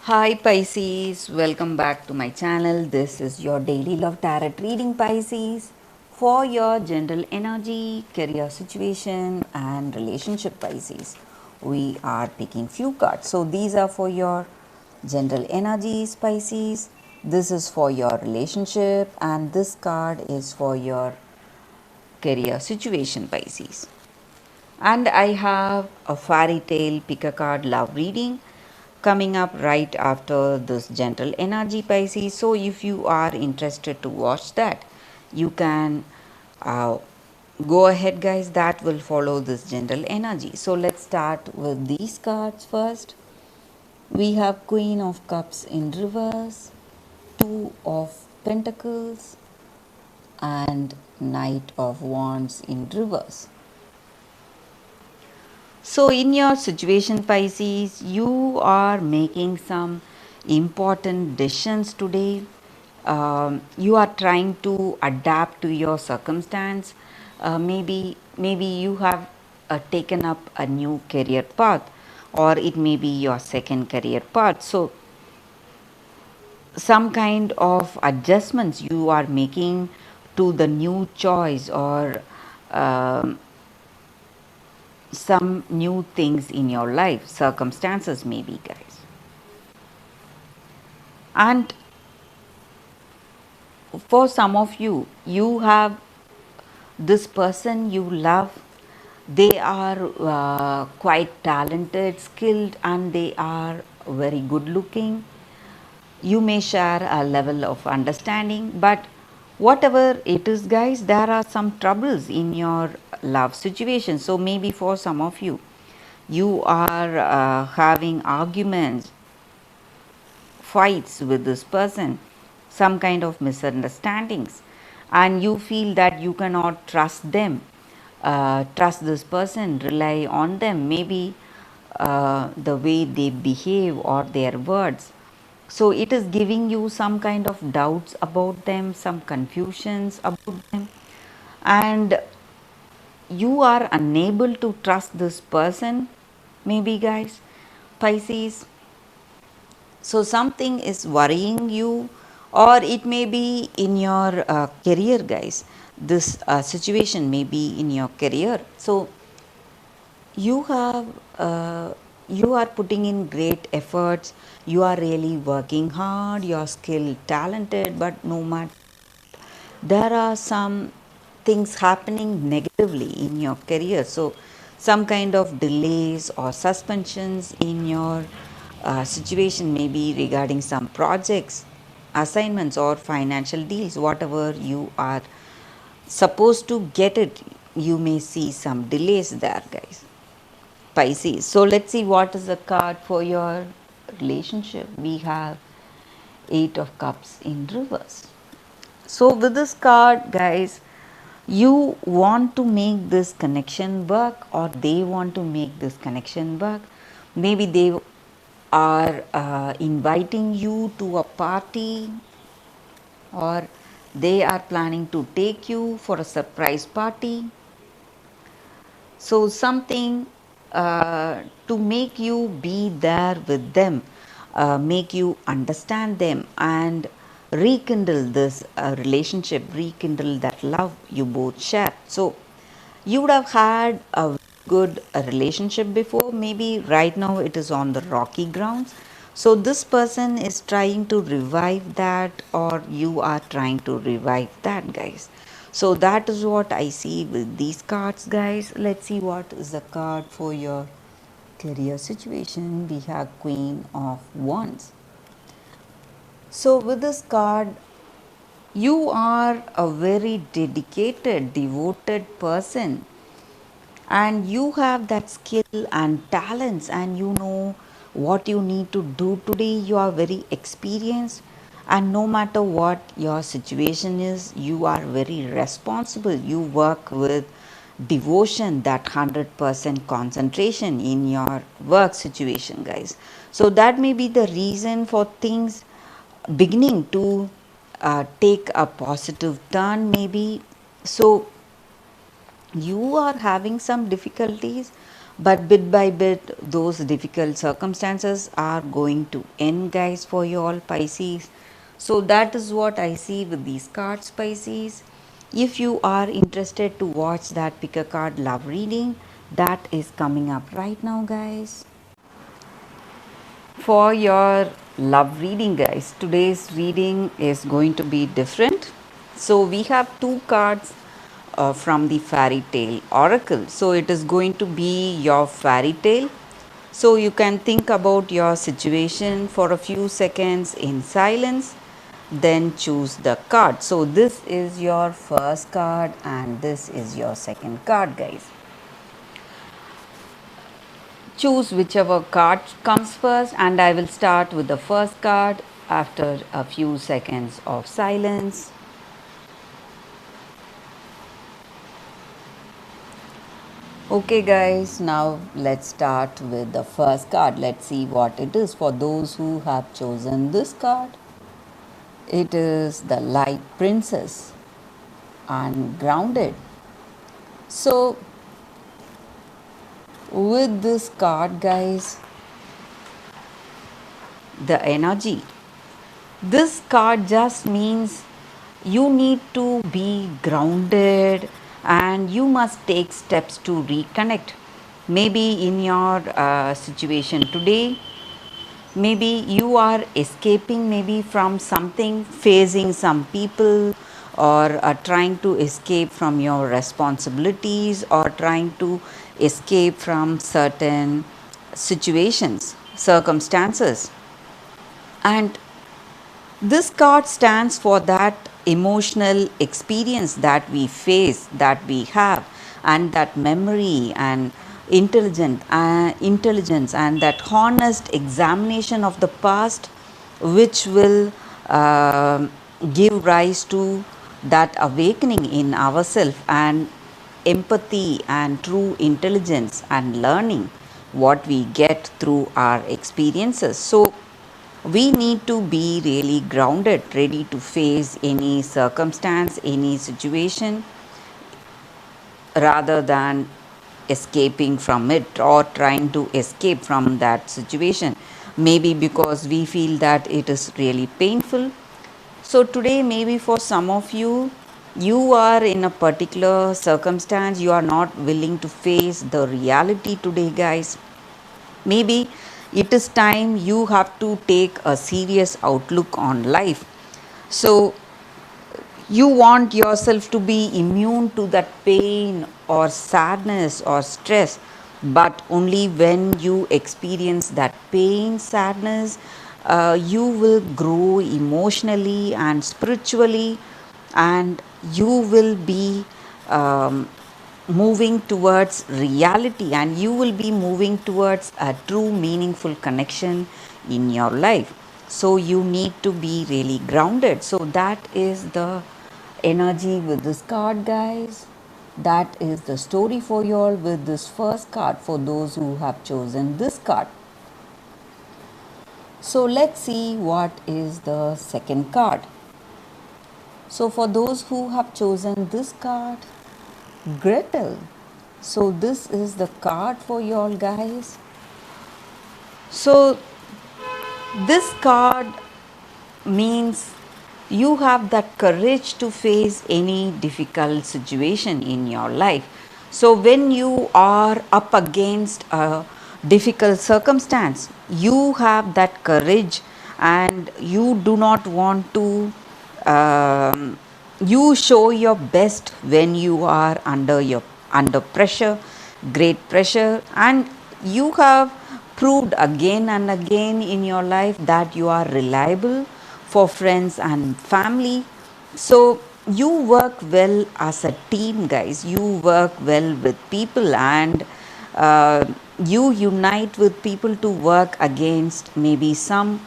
Hi Pisces, welcome back to my channel. This is your daily love tarot reading, Pisces, for your general energy, career situation and relationship, Pisces. We are picking few cards. So these are for your general energies, Pisces. This is for your relationship and this card is for your career situation, Pisces. And I have a fairy tale pick a card love reading coming up right after this gentle energy, Pisces. So if you are interested to watch that, you can uh, go ahead, guys. That will follow this gentle energy. So let's start with these cards first. We have Queen of Cups in reverse, Two of Pentacles, and Knight of Wands in reverse. So, in your situation, Pisces, you are making some important decisions today. You are trying to adapt to your circumstance. Maybe you have taken up a new career path, or it may be your second career path. So, some kind of adjustments you are making to the new choice or um, some new things in your life, circumstances maybe, guys. And for some of you, you have this person you love. They are quite talented, skilled, and they are very good looking. You may share a level of understanding, but whatever it is, guys, there are some troubles in your love situation. So maybe for some of you, you are having arguments, fights with this person, some kind of misunderstandings, and you feel that you cannot trust them, trust this person, rely on them, maybe the way they behave or their words. So it is giving you some kind of doubts about them, some confusions about them, and you are unable to trust this person, maybe, guys, Pisces. So something is worrying you, or it may be in your career, guys. This situation may be in your career. So you have you are putting in great efforts. You are really working hard. You are skilled, talented, but no matter there are some things happening negatively in your career. So, some kind of delays or suspensions in your situation, maybe regarding some projects, assignments, or financial deals, whatever you are supposed to get it, you may see some delays there, guys. Pisces. So, let's see what is the card for your relationship. We have Eight of Cups in reverse. So, with this card, guys, you want to make this connection work, or they want to make this connection work. Maybe they are inviting you to a party, or they are planning to take you for a surprise party. So, something to make you be there with them, make you understand them, and rekindle this relationship, rekindle that love you both share. So, you would have had a good relationship before, maybe right now it is on the rocky grounds. So, this person is trying to revive that, or you are trying to revive that, guys. So that is what I see with these cards, guys. Let's see what is the card for your career situation. We have Queen of Wands. So with this card, you are a very dedicated, devoted person, and you have that skill and talents, and you know what you need to do today. You are very experienced, and no matter what your situation is, you are very responsible. You work with devotion, that 100% concentration in your work situation, guys. So that may be the reason for things beginning to take a positive turn, maybe. So you are having some difficulties, but bit by bit those difficult circumstances are going to end, guys, for you all Pisces. So that is what I see with these cards, Pisces. If you are interested to watch that pick a card love reading, that is coming up right now, guys. For your love reading, guys, today's reading is going to be different. So we have two cards from the fairy tale oracle. So it is going to be your fairy tale. So you can think about your situation for a few seconds in silence, then choose the card. So this is your first card and this is your second card, guys. Choose whichever card comes first, and I will start with the first card after a few seconds of silence. Okay, guys, now let's start with the first card. Let's see what it is for those who have chosen this card. It is the Light Princess and Grounded. So, with this card, guys, the energy, this card just means you need to be grounded and you must take steps to reconnect. Maybe in your situation today, maybe you are escaping maybe from something, facing some people, or trying to escape from your responsibilities, or trying to escape from certain situations, circumstances. And this card stands for that emotional experience that we face, that we have, and that memory and intelligence and that honest examination of the past, which will give rise to that awakening in ourselves and empathy and true intelligence and learning what we get through our experiences. So we need to be really grounded, ready to face any circumstance, any situation, rather than escaping from it or trying to escape from that situation. Maybe because we feel that it is really painful. So, today, maybe for some of you, you are in a particular circumstance, you are not willing to face the reality today, guys. Maybe it is time you have to take a serious outlook on life. So, you want yourself to be immune to that pain or sadness or stress, but only when you experience that pain, sadness, you will grow emotionally and spiritually, and you will be moving towards reality, and you will be moving towards a true meaningful connection in your life. So you need to be really grounded. So that is the energy with this card, guys. That is the story for you all with this first card for those who have chosen this card. So let's see what is the second card. So for those who have chosen this card, Gretel. So this is the card for you all, guys. So this card means you have that courage to face any difficult situation in your life. So when you are up against a difficult circumstance, you have that courage and you do not want to you show your best when you are under pressure, great pressure, and you have proved again and again in your life that you are reliable for friends and family. So you work well as a team, guys. You work well with people, and you unite with people to work against maybe some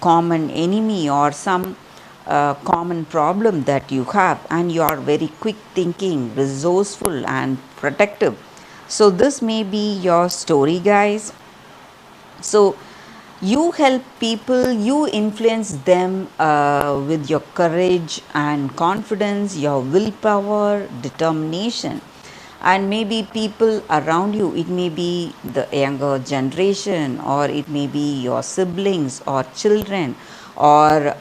common enemy or some common problem that you have, and you are very quick thinking, resourceful, and protective. So this may be your story, guys. So you help people, you influence them with your courage and confidence, your willpower, determination, and maybe people around you, it may be the younger generation, or it may be your siblings or children, or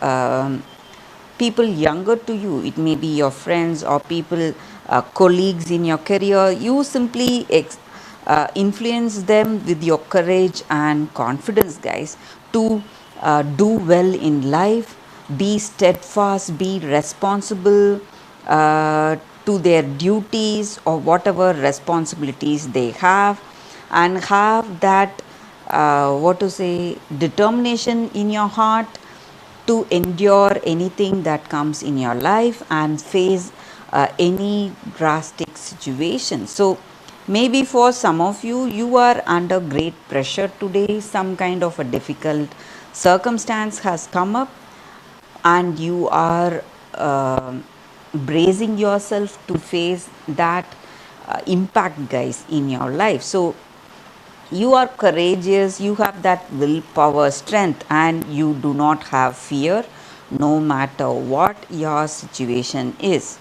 people younger to you, it may be your friends or people, colleagues in your career. You simply influence them with your courage and confidence, guys, to do well in life, be steadfast, be responsible to their duties or whatever responsibilities they have, and have that what to say, determination in your heart to endure anything that comes in your life and face any drastic situation. So maybe for some of you, you are under great pressure today, some kind of a difficult circumstance has come up, and you are bracing yourself to face that impact, guys, in your life. So you are courageous, you have that willpower strength, and you do not have fear no matter what your situation is.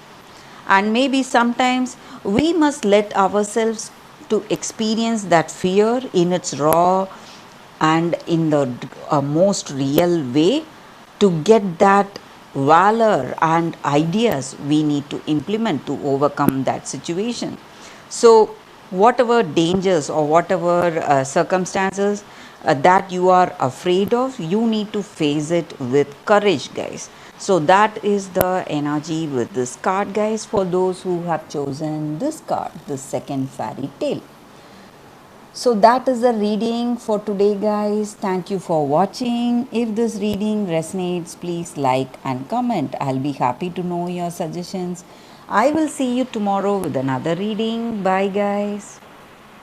And maybe sometimes we must let ourselves to experience that fear in its raw and in the most real way, to get that valor and ideas we need to implement to overcome that situation. So whatever dangers or whatever circumstances that you are afraid of, you need to face it with courage, guys. So that is the energy with this card, guys, for those who have chosen this card, the second fairy tale. So that is the reading for today, guys. Thank you for watching. If this reading resonates, please like and comment. I'll be happy to know your suggestions. I will see you tomorrow with another reading. Bye, guys.